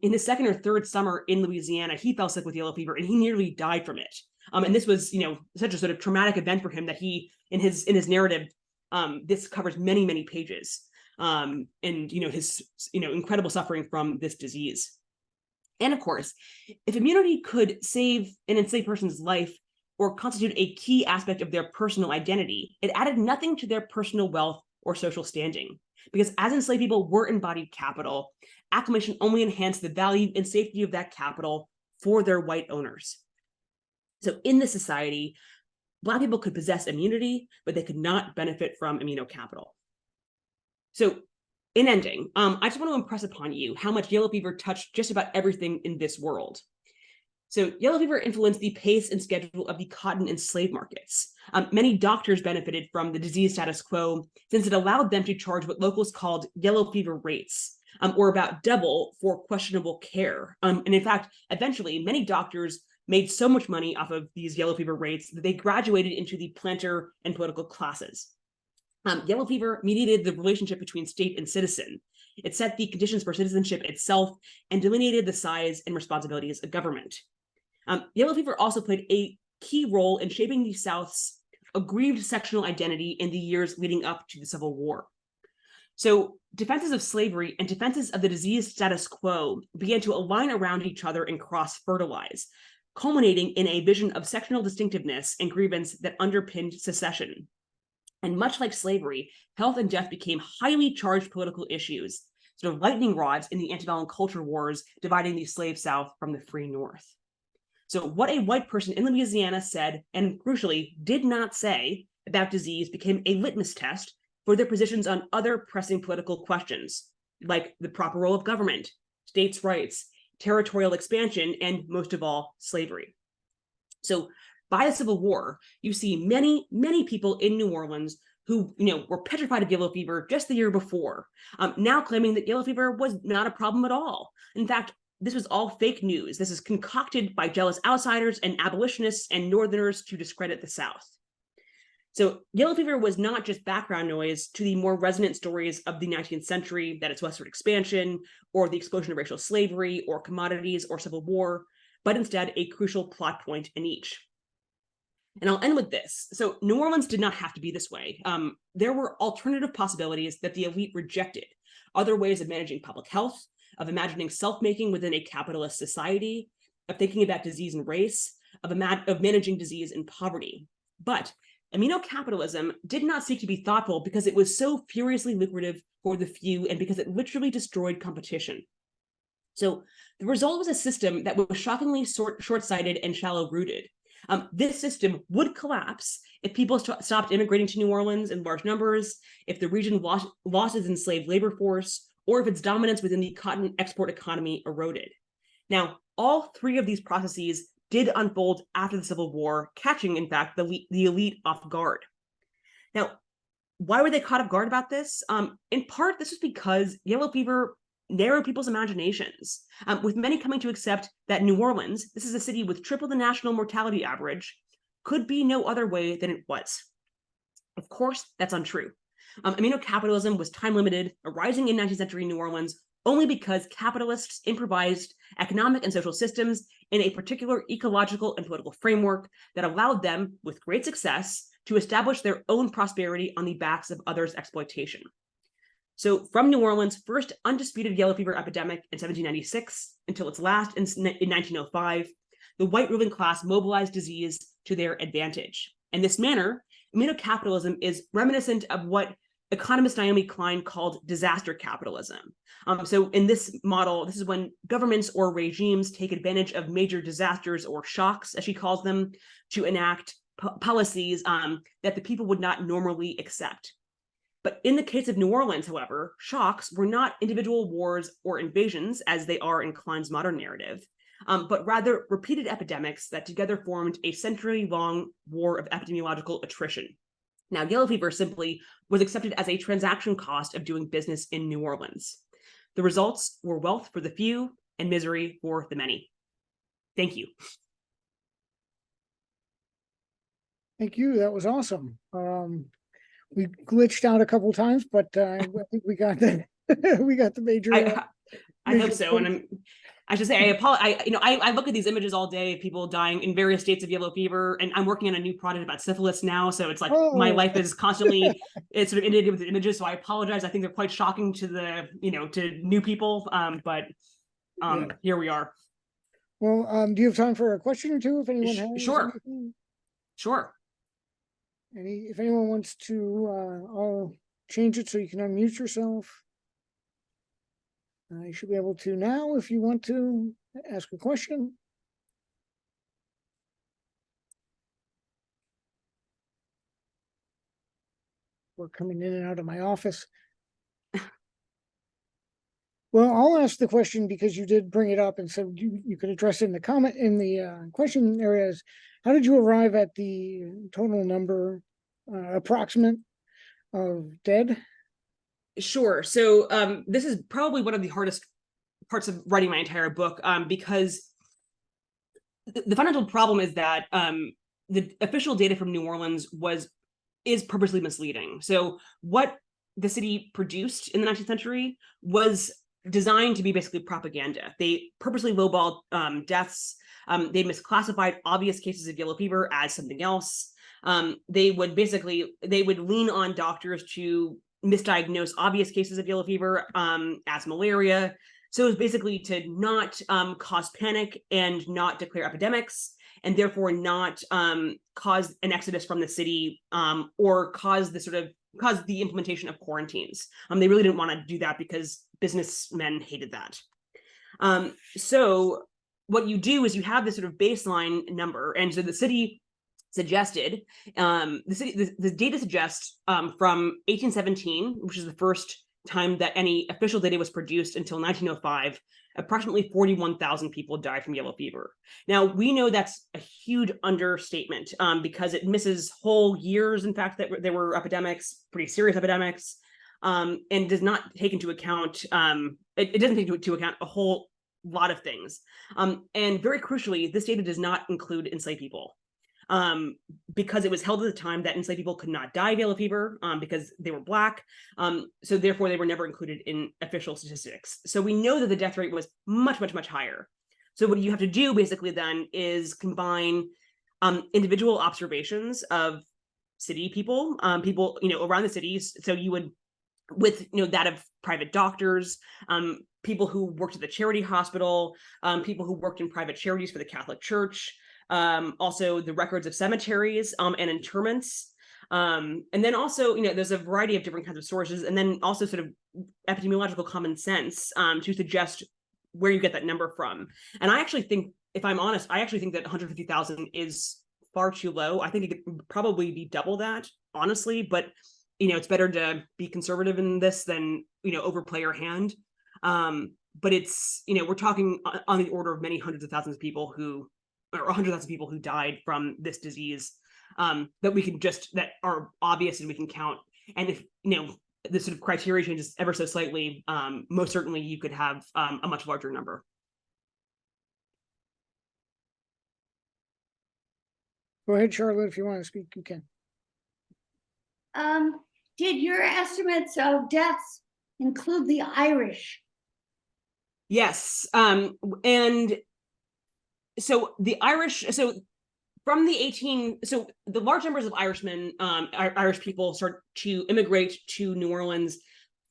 in his second or third summer in Louisiana, he fell sick with yellow fever and he nearly died from it. And this was, such a sort of traumatic event for him that he, in his narrative, this covers many, many pages, and his incredible suffering from this disease. And of course, if immunity could save an enslaved person's life or constitute a key aspect of their personal identity, it added nothing to their personal wealth or social standing. Because as enslaved people were embodied capital, acclimation only enhanced the value and safety of that capital for their white owners. So in this society, Black people could possess immunity, but they could not benefit from immunocapital. So in ending, I just want to impress upon you how much yellow fever touched just about everything in this world. So yellow fever influenced the pace and schedule of the cotton and slave markets. Many doctors benefited from the disease status quo since it allowed them to charge what locals called yellow fever rates, or about double for questionable care. And in fact, eventually, many doctors made so much money off of these yellow fever rates that they graduated into the planter and political classes. Yellow fever mediated the relationship between state and citizen. It set the conditions for citizenship itself and delineated the size and responsibilities of government. Yellow fever also played a key role in shaping the South's aggrieved sectional identity in the years leading up to the Civil War. So defenses of slavery and defenses of the disease status quo began to align around each other and cross-fertilize, culminating in a vision of sectional distinctiveness and grievance that underpinned secession. And much like slavery, health and death became highly charged political issues, sort of lightning rods in the antebellum culture wars dividing the slave South from the free North. So what a white person in Louisiana said, and crucially did not say, about disease became a litmus test for their positions on other pressing political questions, like the proper role of government, states' rights, territorial expansion, and most of all, slavery. So by the Civil War, you see many, many people in New Orleans who, were petrified of yellow fever just the year before, now claiming that yellow fever was not a problem at all. In fact, this was all fake news. This is concocted by jealous outsiders and abolitionists and Northerners to discredit the South. So yellow fever was not just background noise to the more resonant stories of the 19th century, that its westward expansion, or the explosion of racial slavery, or commodities, or civil war, but instead a crucial plot point in each. And I'll end with this. So New Orleans did not have to be this way. There were alternative possibilities that the elite rejected, other ways of managing public health, of imagining self-making within a capitalist society, of thinking about disease and race, of managing disease and poverty. But immunocapitalism did not seek to be thoughtful because it was so furiously lucrative for the few and because it literally destroyed competition. So the result was a system that was shockingly short-sighted and shallow-rooted. This system would collapse if people stopped immigrating to New Orleans in large numbers, if the region lost its enslaved labor force, or if its dominance within the cotton export economy eroded. Now, all three of these processes did unfold after the Civil War, catching, in fact, the elite off guard. Now, why were they caught off guard about this? In part, this was because yellow fever narrowed people's imaginations, with many coming to accept that New Orleans, this is a city with triple the national mortality average, could be no other way than it was. Of course, that's untrue. Immunocapitalism was time-limited, arising in 19th century New Orleans only because capitalists improvised economic and social systems in a particular ecological and political framework that allowed them, with great success, to establish their own prosperity on the backs of others' exploitation. So from New Orleans' first undisputed yellow fever epidemic in 1796 until its last in 1905, the white ruling class mobilized disease to their advantage. In this manner, immunocapitalism is reminiscent of what economist Naomi Klein called disaster capitalism. So in this model, this is when governments or regimes take advantage of major disasters or shocks, as she calls them, to enact policies that the people would not normally accept. But in the case of New Orleans, however, shocks were not individual wars or invasions, as they are in Klein's modern narrative, but rather repeated epidemics that together formed a century-long war of epidemiological attrition. Now, yellow fever simply was accepted as a transaction cost of doing business in New Orleans. The results were wealth for the few and misery for the many. Thank you. Thank you. That was awesome. We glitched out a couple times, but I think we got the we got the major. I hope so. And I should say, I apologize. I look at these images all day of people dying in various states of yellow fever, and I'm working on a new project about syphilis now. So it's like my life is constantly it's sort of inundated with images. So I apologize. I think they're quite shocking to the to new people. Here we are. Well, do you have time for a question or two? If anyone has, Sure. If anyone wants to, I'll change it so you can unmute yourself. You should be able to now if you want to ask a question. We're coming in and out of my office. Well, I'll ask the question because you did bring it up and said you could address it in the comment in the question areas. How did you arrive at the total number, approximate, of dead? Sure. So this is probably one of the hardest parts of writing my entire book, because the fundamental problem is that the official data from New Orleans is purposely misleading. So what the city produced in the 19th century was designed to be basically propaganda. They purposely lowballed deaths. They misclassified obvious cases of yellow fever as something else. They would lean on doctors to misdiagnose obvious cases of yellow fever as malaria. So it was basically to not cause panic and not declare epidemics, and therefore not cause an exodus from the city or cause the implementation of quarantines. They really didn't want to do that because businessmen hated that. So what you do is you have this sort of baseline number, and so the city suggested, the data suggests from 1817, which is the first time that any official data was produced until 1905, approximately 41,000 people died from yellow fever. Now, we know that's a huge understatement because it misses whole years, in fact, that there were epidemics, pretty serious epidemics, and does not take into account, it doesn't take into account a whole lot of things. And very crucially, this data does not include enslaved people. Because it was held at the time that enslaved people could not die of yellow fever because they were Black. So therefore, they were never included in official statistics. So we know that the death rate was much, much, much higher. So what you have to do basically then is combine individual observations of city people, people around the cities. So you would, with that of private doctors, people who worked at the charity hospital, people who worked in private charities for the Catholic Church. Also the records of cemeteries and interments. And then also, there's a variety of different kinds of sources, and then also sort of epidemiological common sense to suggest where you get that number from. And I actually think, if I'm honest, I actually think that 150,000 is far too low. I think it could probably be double that, honestly, but it's better to be conservative in this than, overplay your hand. But it's, we're talking on the order of many hundreds of thousands of people or 100,000 people who died from this disease that are obvious and we can count. And if the sort of criteria changes ever so slightly, most certainly you could have a much larger number. Go ahead, Charlotte, if you want to speak, you can. Did your estimates of deaths include the Irish? Yes, and so the Irish, from the large numbers of Irishmen, Irish people start to immigrate to New Orleans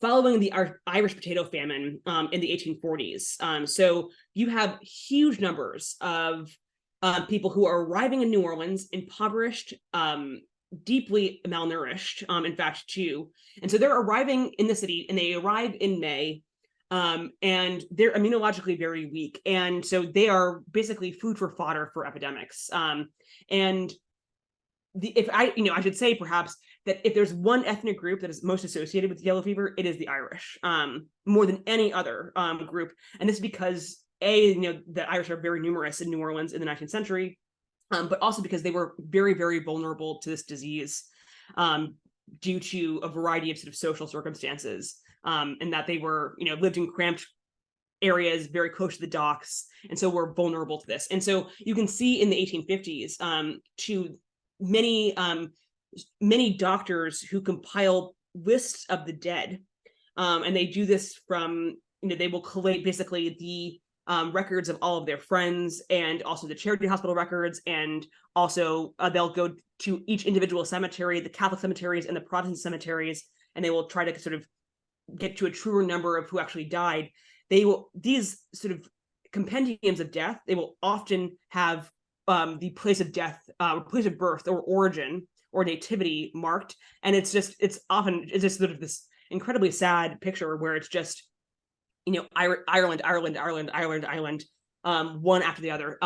following the Irish potato famine in the 1840s. So you have huge numbers of people who are arriving in New Orleans, impoverished, deeply malnourished, in fact, too. And so they're arriving in the city, and they arrive in May. And they're immunologically very weak. And so they are basically food for fodder for epidemics. And I should say perhaps that if there's one ethnic group that is most associated with yellow fever, it is the Irish, more than any other group. And this is because the Irish are very numerous in New Orleans in the 19th century, but also because they were very, very vulnerable to this disease due to a variety of sort of social circumstances, and that they were, lived in cramped areas very close to the docks, and so we're vulnerable to this. And so you can see in the 1850s to many doctors who compile lists of the dead, and they do this from, they will collate basically the records of all of their friends and also the charity hospital records, and also they'll go to each individual cemetery, the Catholic cemeteries and the Protestant cemeteries, and they will try to sort of get to a truer number of who actually died. These sort of compendiums of death, they will often have the place of death, place of birth or origin or nativity marked. And it's just sort of this incredibly sad picture where it's just, Ireland, one after the other.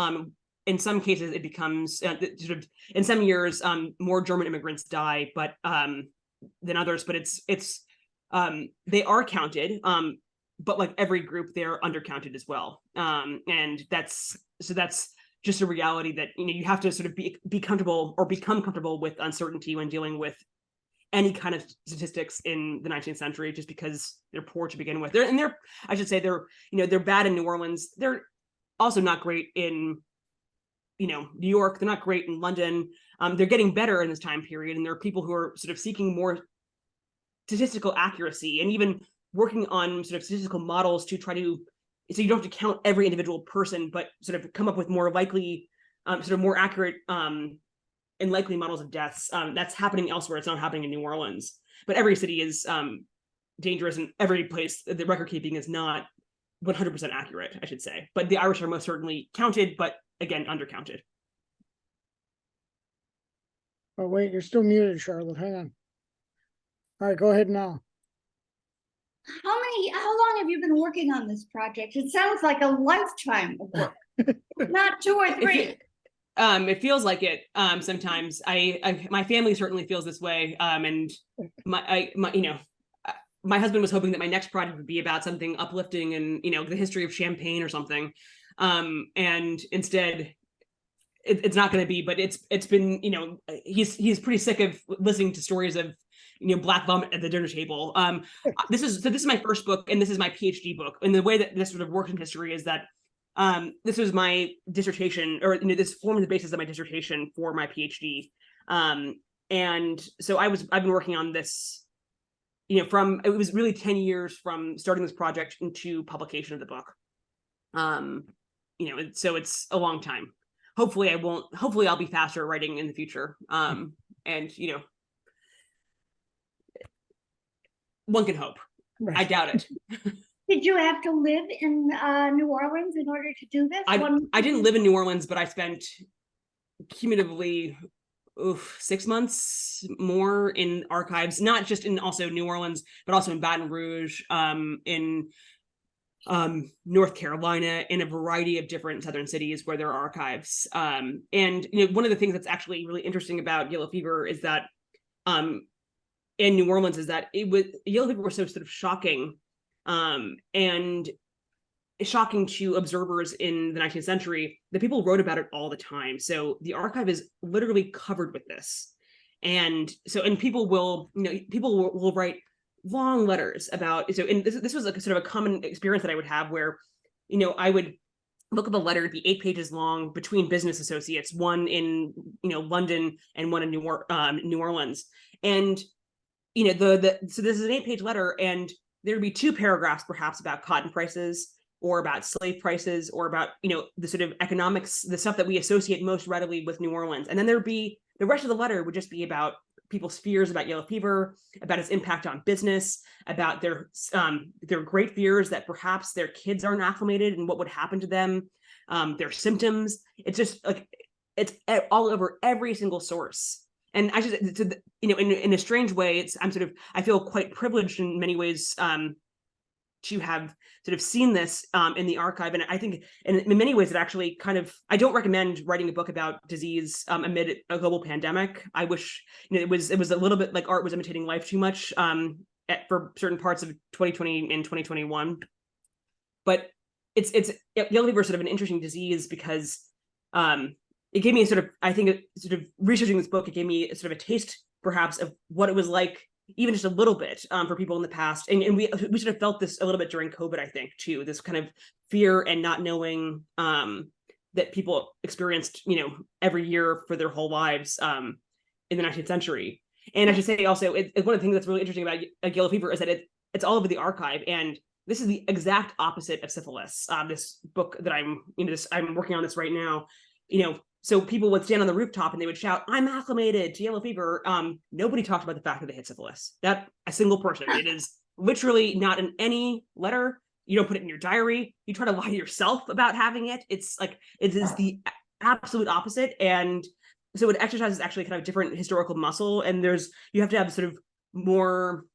In some cases, it becomes sort of, in some years, more German immigrants die, but than others. But it's they are counted. But like every group, they're undercounted as well. And that's just a reality that, you have to sort of be comfortable or become comfortable with uncertainty when dealing with any kind of statistics in the 19th century, just because they're poor to begin with. They're bad in New Orleans. They're also not great in, New York. They're not great in London. They're getting better in this time period. And there are people who are sort of seeking more statistical accuracy and even working on sort of statistical models to try to, so you don't have to count every individual person, but sort of come up with more likely, sort of more accurate and likely models of deaths. That's happening elsewhere. It's not happening in New Orleans. But every city is dangerous, and every place the record keeping is not 100% accurate, I should say. But the Irish are most certainly counted, but again, undercounted. Oh, wait, you're still muted, Charlotte. Hang on. All right, go ahead now. How long have you been working on this project? It sounds like a lifetime of work. Not 2 or 3. It feels like it sometimes. My family certainly feels this way, and my husband was hoping that my next project would be about something uplifting and the history of champagne or something, and instead it's not going to be. But it's been he's pretty sick of listening to stories of black vomit at the dinner table. This is my first book, and this is my PhD book. And the way that this sort of works in history is that this was my dissertation, or this formed the basis of my dissertation for my PhD. And so I've been working on this, it was really 10 years from starting this project into publication of the book. So it's a long time. Hopefully I'll be faster at writing in the future. And one can hope. Right. I doubt it. Did you have to live in New Orleans in order to do this? I didn't live in New Orleans, but I spent cumulatively 6 months more in archives, not just in also New Orleans, but also in Baton Rouge, in North Carolina, in a variety of different southern cities where there are archives. And one of the things that's actually really interesting about yellow fever is that in New Orleans is that yellow fever was so sort of shocking and shocking to observers in the 19th century that people wrote about it all the time. So the archive is literally covered with this. And people will write long letters about, and this was like a sort of a common experience that I would have where, I would look up a letter, it'd be 8 pages long between business associates, one in, London and one in New Orleans. And, so this is an 8-page letter, and there'd be 2 paragraphs perhaps about cotton prices or about slave prices or about, the sort of economics, the stuff that we associate most readily with New Orleans. And then there'd be, the rest of the letter would just be about people's fears about yellow fever, about its impact on business, about their great fears that perhaps their kids aren't acclimated and what would happen to them, their symptoms. It's just like, it's all over every single source. And I just, in a strange way, I feel quite privileged in many ways to have sort of seen this in the archive. And I think in many ways it actually kind of, I don't recommend writing a book about disease amid a global pandemic. I wish, it was a little bit like art was imitating life too much for certain parts of 2020 and 2021. But yellow fever is sort of an interesting disease because it gave me a sort of, I think, sort of researching this book, it gave me sort of a taste perhaps of what it was like, even just a little bit, for people in the past. And we sort of felt this a little bit during COVID, I think, too, this kind of fear and not knowing that people experienced, every year for their whole lives in the 19th century. And I should say also, one of the things that's really interesting about yellow fever is that it's all over the archive. And this is the exact opposite of syphilis. This book that I'm working on this right now, so people would stand on the rooftop and they would shout, "I'm acclimated to yellow fever." Nobody talked about the fact that they had syphilis. That a single person. It is literally not in any letter. You don't put it in your diary. You try to lie to yourself about having it. It's like, it is the absolute opposite. And so it exercises actually kind of different historical muscle. And you have to have sort of more,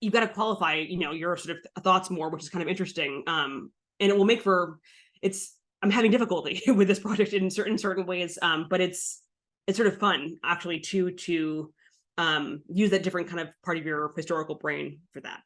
you've got to qualify, your sort of thoughts more, which is kind of interesting. And it will make for, I'm having difficulty with this project in certain ways, but it's sort of fun actually to use that different kind of part of your historical brain for that.